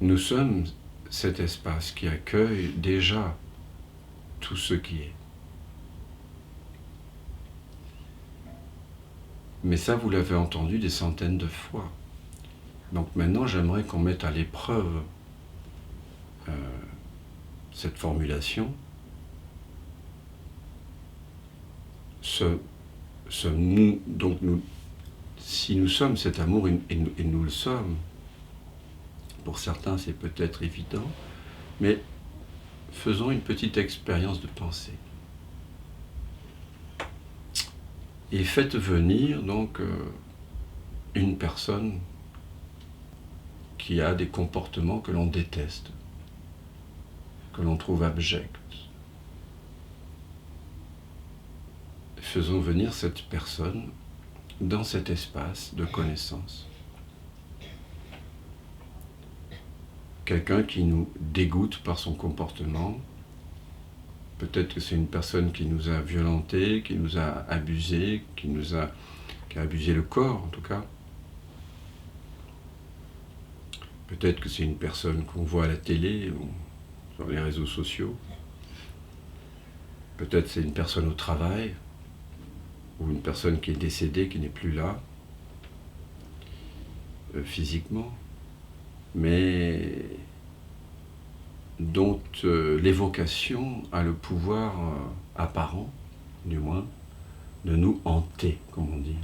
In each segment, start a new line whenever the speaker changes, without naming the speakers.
Nous sommes cet espace qui accueille déjà tout ce qui est. Mais ça, vous l'avez entendu des centaines de fois. Donc maintenant, j'aimerais qu'on mette à l'épreuve cette formulation. Donc si nous sommes cet amour, et nous le sommes, pour certains c'est peut-être évident, mais faisons une petite expérience de pensée. Et faites venir donc une personne qui a des comportements que l'on déteste, que l'on trouve abjects. Faisons venir cette personne dans cet espace de connaissance. Quelqu'un qui nous dégoûte par son comportement. Peut-être que c'est une personne qui nous a violentés, qui nous a abusés, qui a abusé le corps en tout cas. Peut-être que c'est une personne qu'on voit à la télé ou sur les réseaux sociaux. Peut-être que c'est une personne au travail, ou une personne qui est décédée, qui n'est plus là, physiquement, mais dont l'évocation a le pouvoir apparent, du moins, de nous hanter, comme on dit.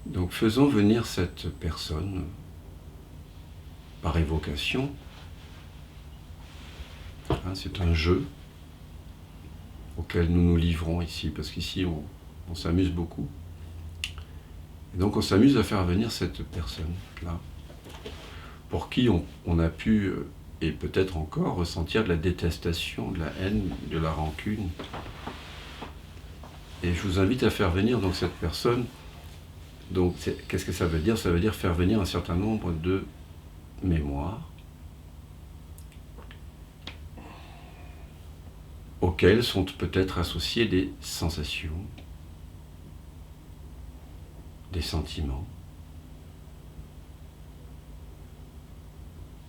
Donc faisons venir cette personne par évocation. C'est un jeu auquel nous nous livrons ici, parce qu'ici on s'amuse beaucoup. Et donc on s'amuse à faire venir cette personne-là, pour qui on a pu, et peut-être encore, ressentir de la détestation, de la haine, de la rancune. Et je vous invite à faire venir donc cette personne. Donc qu'est-ce que ça veut dire? Ça veut dire faire venir un certain nombre de mémoires auxquelles sont peut-être associées des sensations, des sentiments.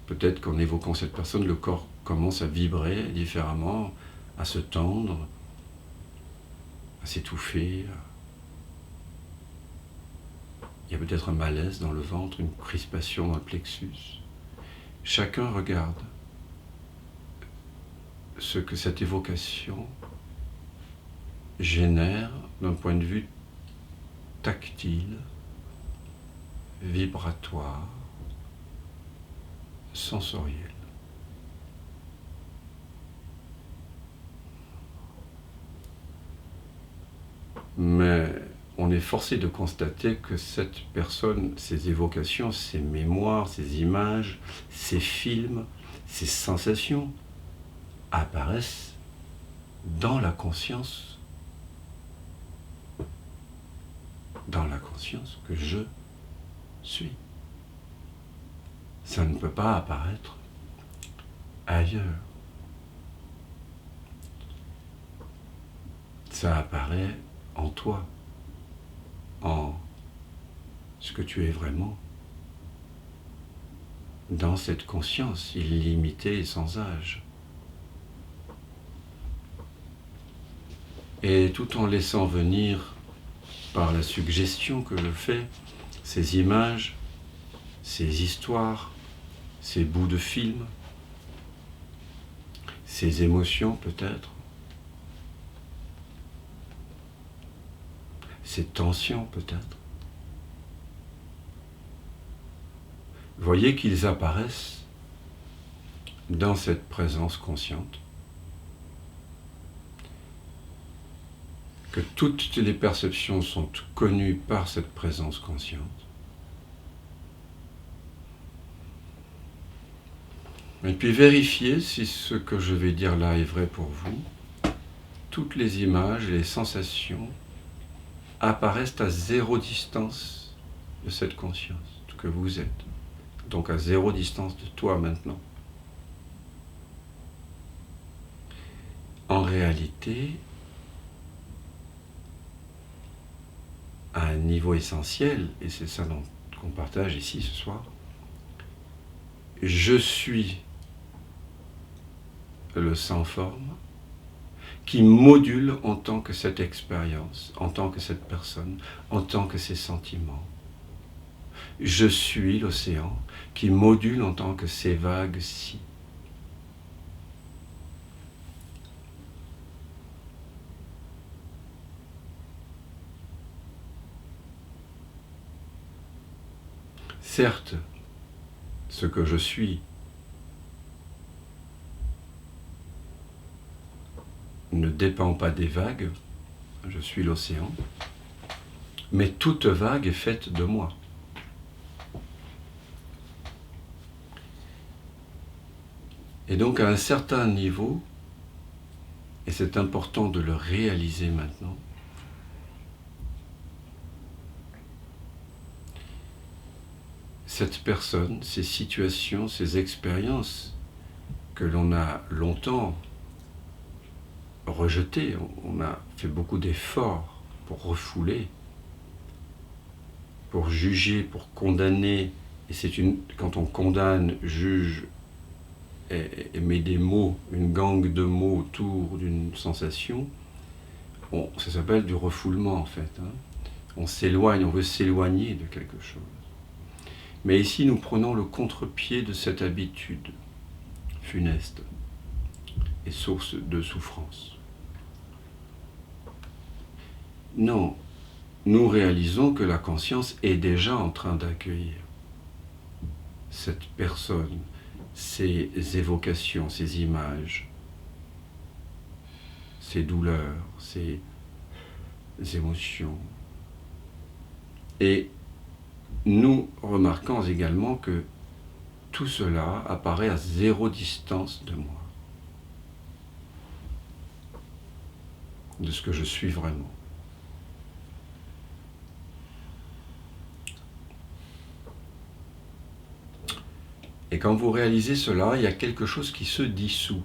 Peut-être qu'en évoquant cette personne, le corps commence à vibrer différemment, à se tendre, à s'étouffer. Il y a peut-être un malaise dans le ventre, une crispation dans le plexus. Chacun regarde ce que cette évocation génère d'un point de vue tactile, vibratoire, sensoriel. Mais on est forcé de constater que cette personne, ces évocations, ces mémoires, ces images, ces films, ces sensations apparaissent dans la conscience que je suis. Ça ne peut pas apparaître ailleurs. Ça apparaît en toi, en ce que tu es vraiment, dans cette conscience illimitée et sans âge. Et tout en laissant venir, par la suggestion que je fais, ces images, ces histoires, ces bouts de films, ces émotions peut-être, ces tensions peut-être. Voyez qu'ils apparaissent dans cette présence consciente, que toutes les perceptions sont connues par cette présence consciente. Et puis vérifiez si ce que je vais dire là est vrai pour vous. Toutes les images et les sensations apparaissent à zéro distance de cette conscience que vous êtes. Donc à zéro distance de toi maintenant. En réalité, à un niveau essentiel, et c'est ça dont qu'on partage ici ce soir. Je suis le sans forme qui module en tant que cette expérience, en tant que cette personne, en tant que ces sentiments. Je suis l'océan qui module en tant que ces vagues-ci. Certes, ce que je suis ne dépend pas des vagues, je suis l'océan, mais toute vague est faite de moi. Et donc à un certain niveau, et c'est important de le réaliser maintenant, cette personne, ces situations, ces expériences que l'on a longtemps rejetées, on a fait beaucoup d'efforts pour refouler, pour juger, pour condamner, et quand on condamne, juge et met des mots, une gangue de mots autour d'une sensation, ça s'appelle du refoulement en fait. On s'éloigne, on veut s'éloigner de quelque chose. Mais ici, nous prenons le contre-pied de cette habitude funeste et source de souffrance. Non, nous réalisons que la conscience est déjà en train d'accueillir cette personne, ces évocations, ces images, ces douleurs, ces émotions. Et nous remarquons également que tout cela apparaît à 0 distance de moi, de ce que je suis vraiment. Et quand vous réalisez cela, il y a quelque chose qui se dissout.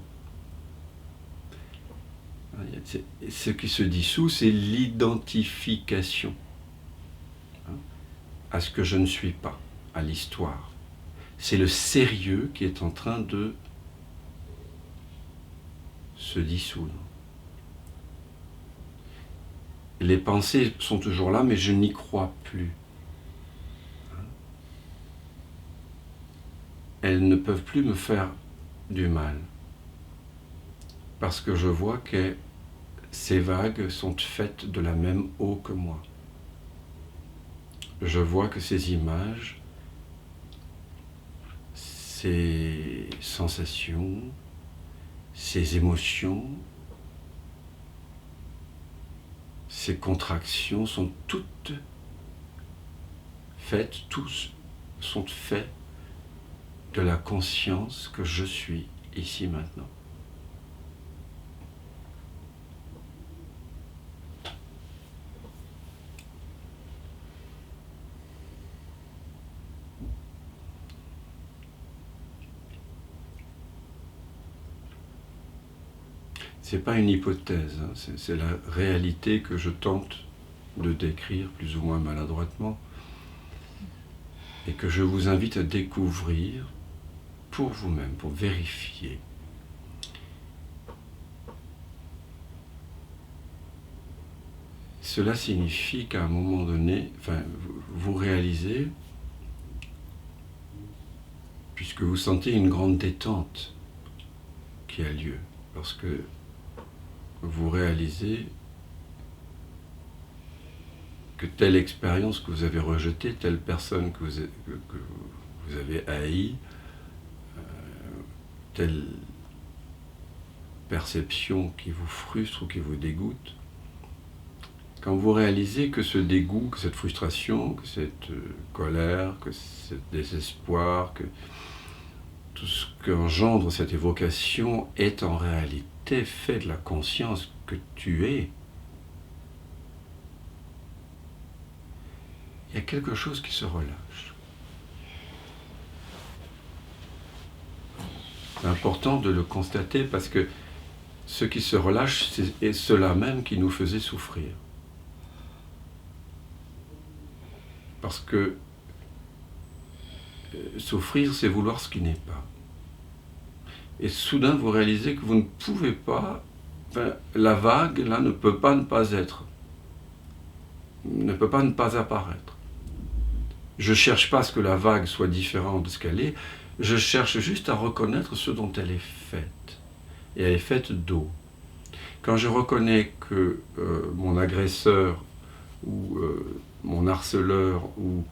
Ce qui se dissout, c'est l'identification à ce que je ne suis pas, à l'histoire. C'est le sérieux qui est en train de se dissoudre. Les pensées sont toujours là, mais je n'y crois plus. Elles ne peuvent plus me faire du mal, parce que je vois que ces vagues sont faites de la même eau que moi. Je vois que ces images, ces sensations, ces émotions, ces contractions sont toutes faites, tous sont faits de la conscience que je suis ici maintenant. C'est pas une hypothèse, c'est la réalité que je tente de décrire plus ou moins maladroitement et que je vous invite à découvrir pour vous-même, pour vérifier. Cela signifie qu'à un moment donné, vous réalisez, puisque vous sentez une grande détente qui a lieu, lorsque vous réalisez que telle expérience que vous avez rejetée, telle personne que vous avez haïe, telle perception qui vous frustre ou qui vous dégoûte, quand vous réalisez que ce dégoût, que cette frustration, que cette colère, que ce désespoir, que tout ce qu'engendre cette évocation est en réalité fait de la conscience que tu es, il y a quelque chose qui se relâche. C'est important de le constater parce que ce qui se relâche, c'est cela même qui nous faisait souffrir. Parce que Souffrir, c'est vouloir ce qui n'est pas. Et soudain, vous réalisez que vous ne pouvez pas, la vague, là, ne peut pas ne pas être, ne peut pas ne pas apparaître. Je ne cherche pas à ce que la vague soit différente de ce qu'elle est, je cherche juste à reconnaître ce dont elle est faite. Et elle est faite d'eau. Quand je reconnais que mon agresseur, ou mon harceleur, ou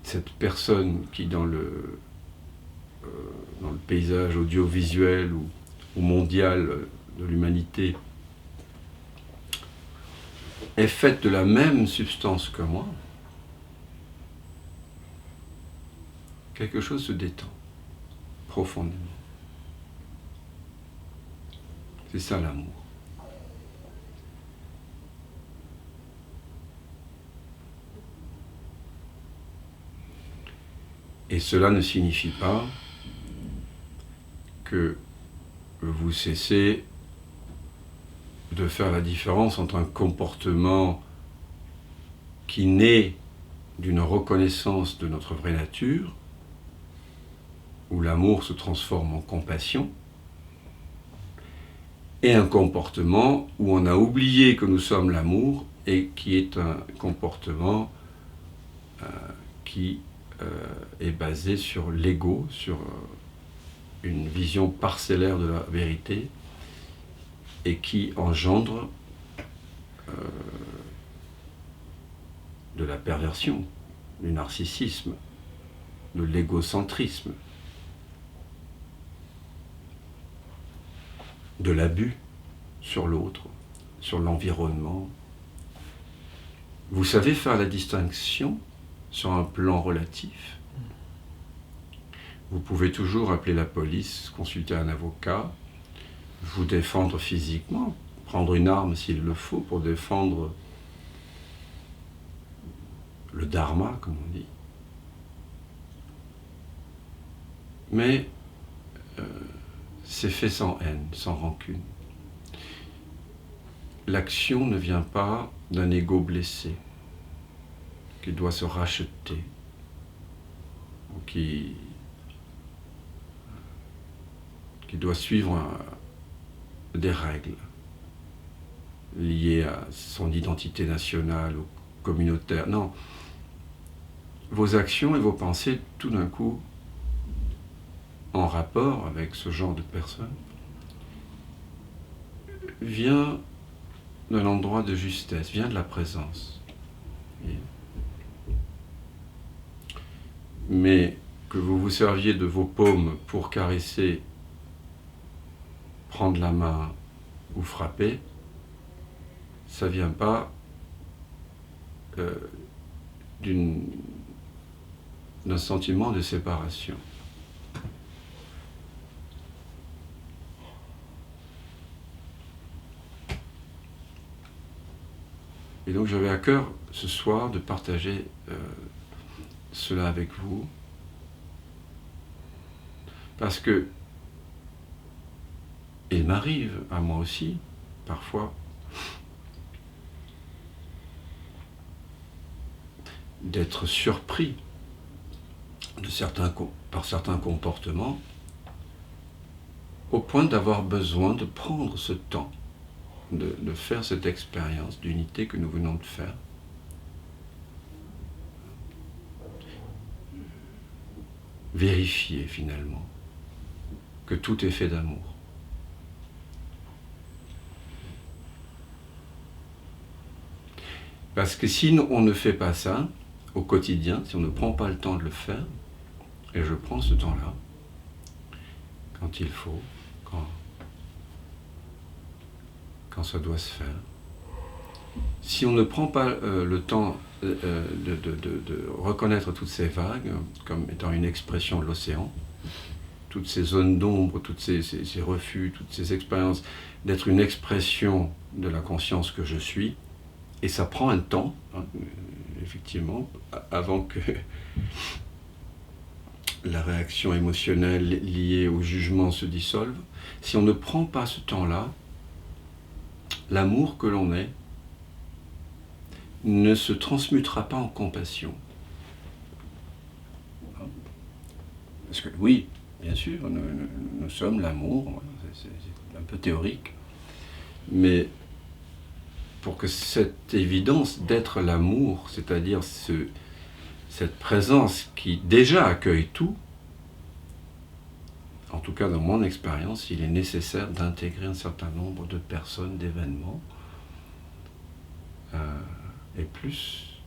cette personne qui dans le paysage audiovisuel ou mondial de l'humanité est faite de la même substance que moi, quelque chose se détend profondément. C'est ça l'amour. Et cela ne signifie pas que vous cessez de faire la différence entre un comportement qui naît d'une reconnaissance de notre vraie nature, où l'amour se transforme en compassion, et un comportement où on a oublié que nous sommes l'amour et qui est un comportement qui est basé sur l'ego, sur une vision parcellaire de la vérité et qui engendre de la perversion, du narcissisme, de l'égocentrisme, de l'abus sur l'autre, sur l'environnement. Vous savez faire la distinction sur un plan relatif. Vous pouvez toujours appeler la police, consulter un avocat, vous défendre physiquement, prendre une arme s'il le faut pour défendre le dharma, comme on dit. Mais c'est fait sans haine, sans rancune. L'action ne vient pas d'un ego blessé, qui doit se racheter, ou qui doit suivre des règles liées à son identité nationale ou communautaire. Non. Vos actions et vos pensées, tout d'un coup, en rapport avec ce genre de personnes, vient d'un endroit de justesse, vient de la présence. Mais que vous vous serviez de vos paumes pour caresser, prendre la main ou frapper, ça ne vient pas d'un sentiment de séparation. Et donc j'avais à cœur ce soir de partager cela avec vous, parce que il m'arrive à moi aussi, parfois, d'être surpris par certains comportements, au point d'avoir besoin de prendre ce temps, de faire cette expérience d'unité que nous venons de faire. Vérifier finalement que tout est fait d'amour. Parce que si on ne fait pas ça au quotidien, si on ne prend pas le temps de le faire, et je prends ce temps-là, quand il faut, quand ça doit se faire, si on ne prend pas le temps de reconnaître toutes ces vagues comme étant une expression de l'océan, toutes ces zones d'ombre, tous ces refus, toutes ces expériences, d'être une expression de la conscience que je suis, et ça prend un temps, hein, effectivement, avant que la réaction émotionnelle liée au jugement se dissolve. Si on ne prend pas ce temps-là, l'amour que l'on est ne se transmutera pas en compassion. Parce que oui, bien sûr, nous sommes l'amour, c'est un peu théorique, mais pour que cette évidence d'être l'amour, c'est-à-dire cette présence qui déjà accueille tout, en tout cas dans mon expérience, il est nécessaire d'intégrer un certain nombre de personnes, d'événements, et plus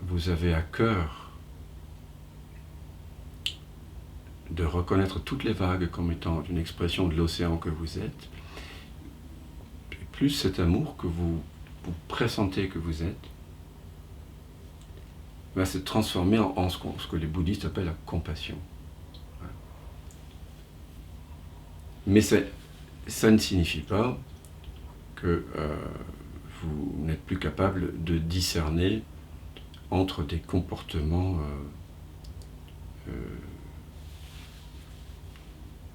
vous avez à cœur de reconnaître toutes les vagues comme étant une expression de l'océan que vous êtes, et plus cet amour que vous pressentez que vous êtes va se transformer en ce que les bouddhistes appellent la compassion. Mais ça ne signifie pas que vous n'êtes plus capable de discerner entre des comportements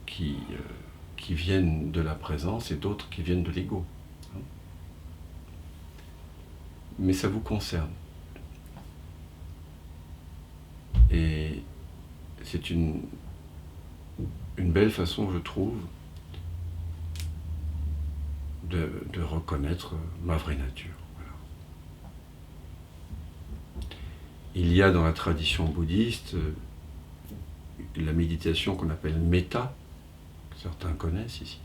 qui viennent de la présence et d'autres qui viennent de l'ego. Mais ça vous concerne. Et c'est une belle façon, je trouve, de reconnaître ma vraie nature. Voilà. Il y a dans la tradition bouddhiste la méditation qu'on appelle metta, que certains connaissent ici.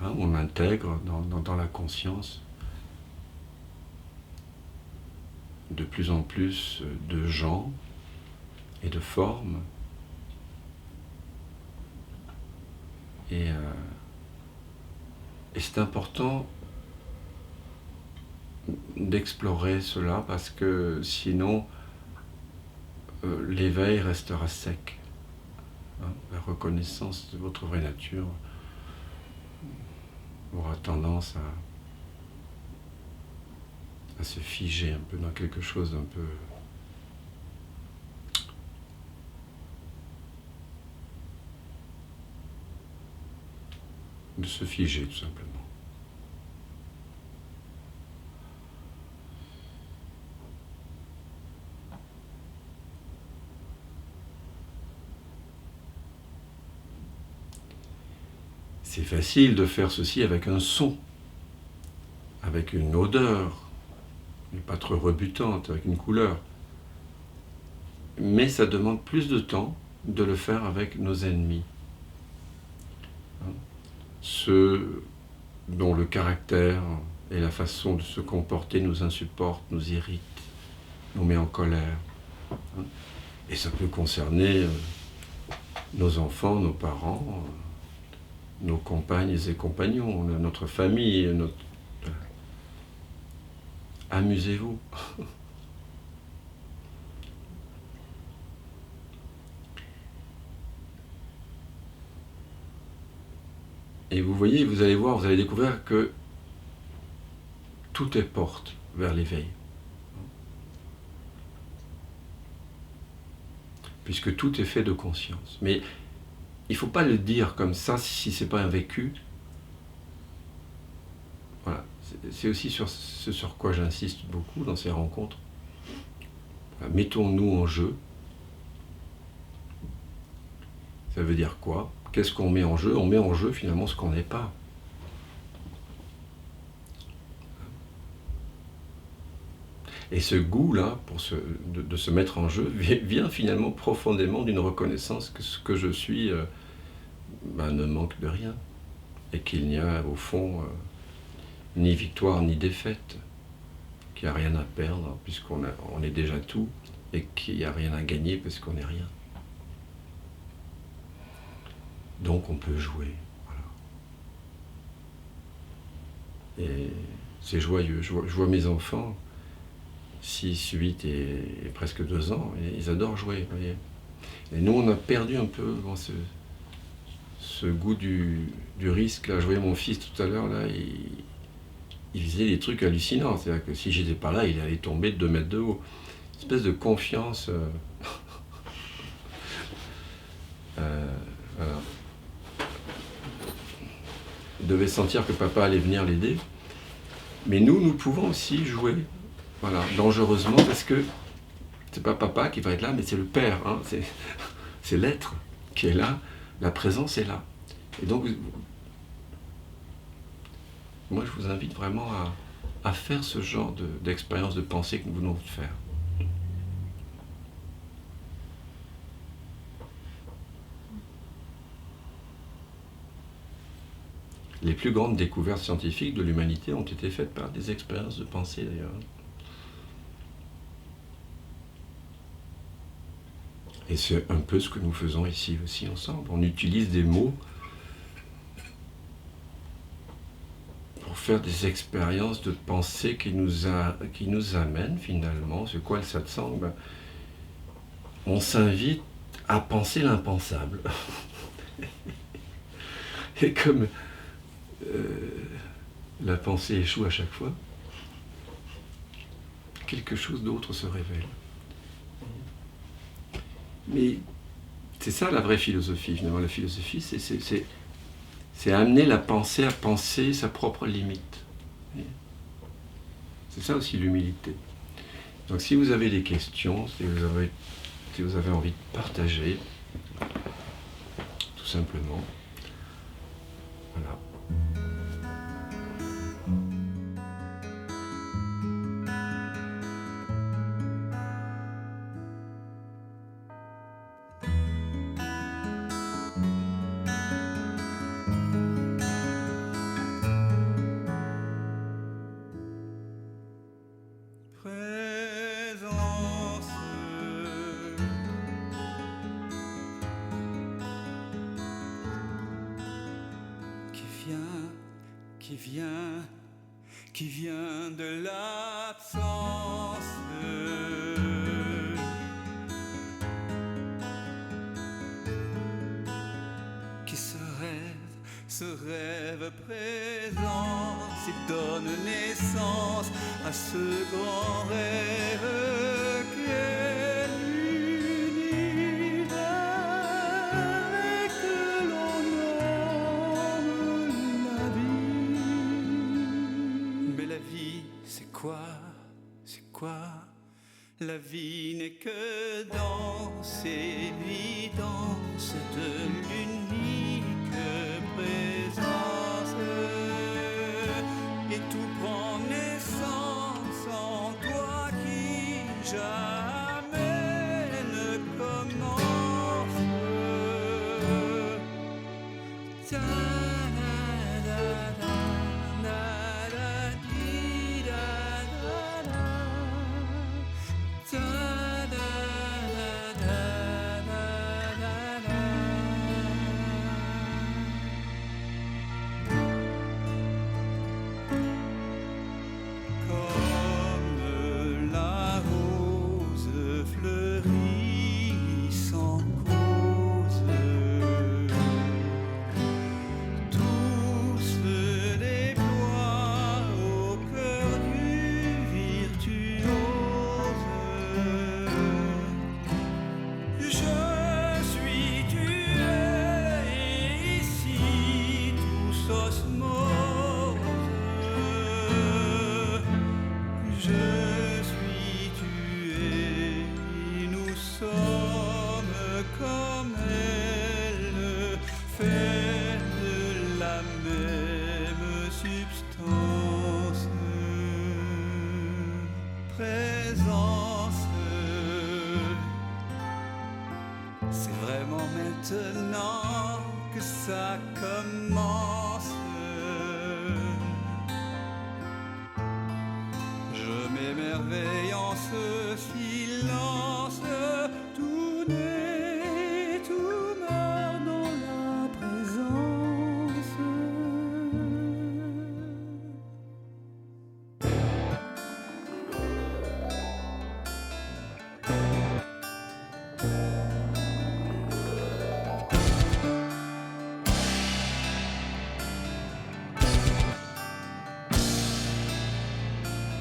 On intègre dans la conscience de plus en plus de gens et de formes. Et c'est important d'explorer cela parce que sinon l'éveil restera sec. La reconnaissance de votre vraie nature aura tendance à se figer un peu dans quelque chose d'un peu de se figer tout simplement. C'est facile de faire ceci avec un son, avec une odeur, mais pas trop rebutante, avec une couleur. Mais ça demande plus de temps de le faire avec nos ennemis. Ceux dont le caractère et la façon de se comporter nous insupportent, nous irritent, nous met en colère. Et ça peut concerner nos enfants, nos parents, nos compagnes et compagnons, notre famille, Amusez-vous. Et vous voyez, vous allez voir, vous allez découvrir que tout est porte vers l'éveil. Puisque tout est fait de conscience. Mais il ne faut pas le dire comme ça si ce n'est pas un vécu. Voilà. C'est aussi ce sur quoi j'insiste beaucoup dans ces rencontres. Voilà. Mettons-nous en jeu. Ça veut dire quoi? Qu'est-ce qu'on met en jeu? On met en jeu finalement ce qu'on n'est pas. Et ce goût-là, de se mettre en jeu, vient finalement profondément d'une reconnaissance que ce que je suis ne manque de rien. Et qu'il n'y a au fond ni victoire ni défaite, qu'il n'y a rien à perdre puisqu'on est déjà tout, et qu'il n'y a rien à gagner parce qu'on n'est rien. Donc on peut jouer. Voilà. Et c'est joyeux. Je vois mes enfants, 6, 8 et presque 2 ans, et ils adorent jouer. Vous voyez. Et nous, on a perdu un peu ce goût du risque. Là, je voyais mon fils tout à l'heure, là, il faisait des trucs hallucinants. C'est-à-dire que si j'étais pas là, il allait tomber de 2 mètres de haut. Une espèce de confiance. Voilà. Il devait sentir que papa allait venir l'aider. Mais nous pouvons aussi jouer, voilà, dangereusement, parce que c'est pas papa qui va être là, mais c'est le père. c'est l'être qui est là, la présence est là. Et donc, moi je vous invite vraiment à faire ce genre d'expérience de pensée que nous venons de faire. Les plus grandes découvertes scientifiques de l'humanité ont été faites par des expériences de pensée d'ailleurs. Et c'est un peu ce que nous faisons ici aussi ensemble. On utilise des mots pour faire des expériences de pensée qui nous amènent finalement, c'est quoi le satsang? On s'invite à penser l'impensable. Et comme la pensée échoue à chaque fois, quelque chose d'autre se révèle. Mais c'est ça la vraie philosophie, finalement. La philosophie, c'est amener la pensée à penser sa propre limite. C'est ça aussi l'humilité. Donc si vous avez des questions, si vous avez envie de partager, tout simplement, voilà.
Qui vient de l'absence, qui se rêve présence et donne naissance à ce grand rêve qu'est l'univers et que l'on nomme la vie. Mais la vie, c'est quoi? C'est quoi? La vie n'est que danse, évidence de l'unique présence. Et tout prend naissance en toi qui jamais ne commence. Comme la rose fleurit sans cause, tout se déploie au cœur du virtuose. Je suis, tu es, et ici tous osmose. Je suis, tu es, nous sommes comme elle, faits de la même substance. Présence, c'est vraiment maintenant que ça commence. Je m'émerveille en ce silence, tout naît, tout meurt dans la présence.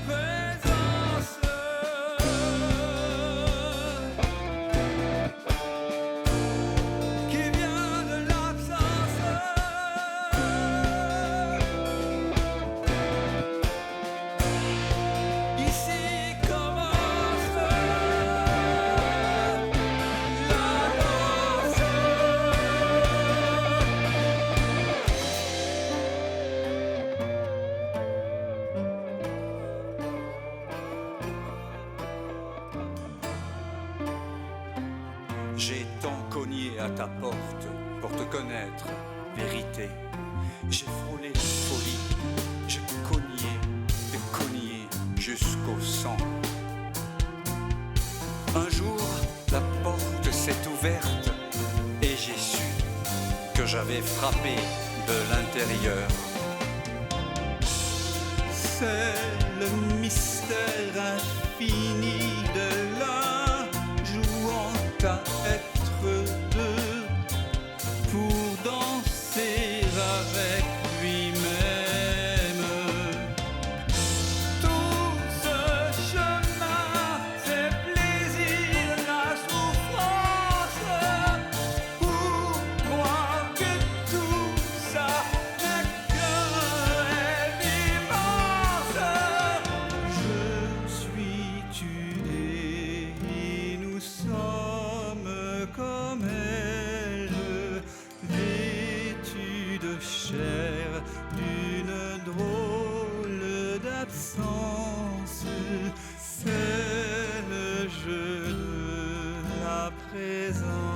Présence. J'ai tant cogné à ta porte pour te connaître, vérité. J'ai frôlé la folie, j'ai cogné et cogné jusqu'au sang. Un jour, la porte s'est ouverte et j'ai su que j'avais frappé de l'intérieur. C'est le mystère infini de l'un jouant à être deux pour danser avec lui-même. Tout ce chemin, c'est plaisir, la souffrance. Pour moi que tout ça n'est qu'un rêve immense. Je suis tué et nous sommes comme elle, vêtus de chair d'une drôle d'absence. C'est le jeu de la présence.